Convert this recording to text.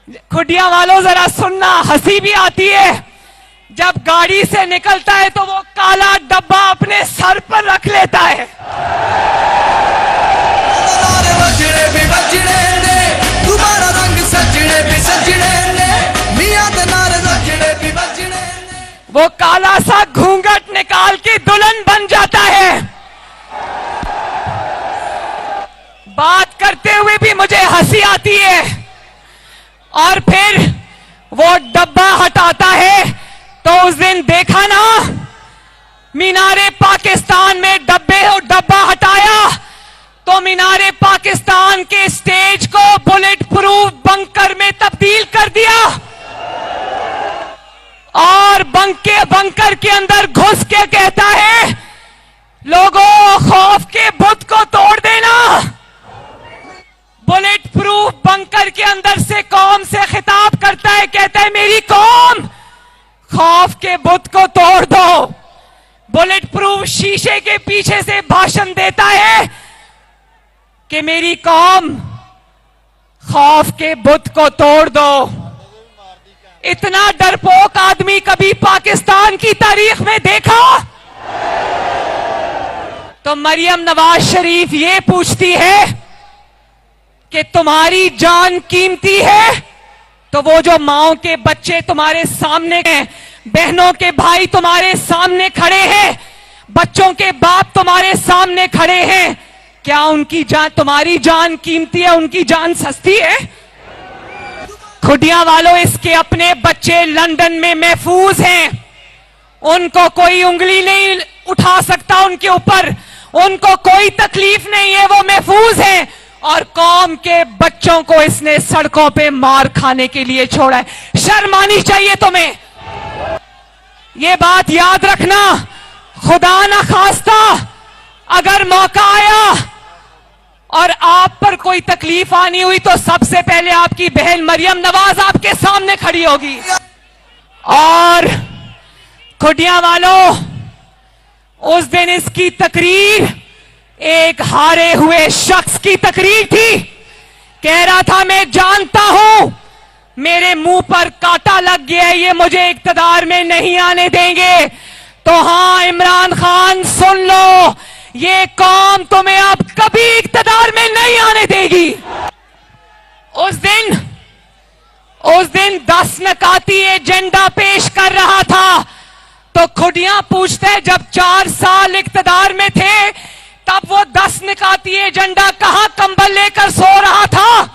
खुडिया वालों जरा सुनना, हंसी भी आती है। जब गाड़ी से निकलता है तो वो काला डब्बा अपने सर पर रख लेता है। वो काला सा घूंघट निकाल के दुल्हन बन जाता है। बात करते हुए भी मुझे हंसी आती है। और फिर वो डब्बा हटाता है तो उस दिन देखा ना, मीनारे पाकिस्तान में डब्बा हटाया तो मीनारे पाकिस्तान के स्टेज को बुलेट प्रूफ बंकर में तब्दील कर दिया और बंकर के अंदर घुस के कहता है, लोगों खौफ के बुत को तोड़ देना। बुलेट प्रूफ बंकर के अंदर से कौम से खिताब करता है, कहता है मेरी कौम, खौफ के बुत को तोड़ दो। बुलेट प्रूफ शीशे के पीछे से भाषण देता है कि मेरी कौम, खौफ के बुत को तोड़ दो। इतना डरपोक आदमी कभी पाकिस्तान की तारीख में देखा? तो मरियम नवाज शरीफ ये पूछती है कि तुम्हारी जान कीमती है, तो वो जो माओ के बच्चे तुम्हारे सामने हैं, बहनों के भाई तुम्हारे सामने खड़े हैं, बच्चों के बाप तुम्हारे सामने खड़े हैं, क्या उनकी जान, तुम्हारी जान कीमती है, उनकी जान सस्ती है? खुडिया वालों, इसके अपने बच्चे लंदन में महफूज हैं, उनको कोई उंगली नहीं उठा सकता उनके ऊपर, उनको कोई तकलीफ नहीं है, वो महफूज हैं। और कौम के बच्चों को इसने सड़कों पे मार खाने के लिए छोड़ा है। शर्म आनी चाहिए तुम्हें। ये बात याद रखना, खुदा ना खास्ता अगर मौका आया और आप पर कोई तकलीफ आनी हुई तो सबसे पहले आपकी बहन मरियम नवाज आपके सामने खड़ी होगी। और खुडिया वालों, उस दिन इसकी तकरीर एक हारे हुए शख्स की तकरीर थी। कह रहा था मैं जानता हूं मेरे मुंह पर कांटा लग गया है, ये मुझे इक्तदार में नहीं आने देंगे। तो हां इमरान खान, सुन लो, ये कौम तुम्हें अब कभी इक्तदार में नहीं आने देगी। उस दिन 10 नकाती एजेंडा पेश कर रहा था तो खुडिया पूछते, जब 4 साल इक्तदार में थे तब वो 10 निकाती एजेंडा कहां कंबल लेकर सो रहा था?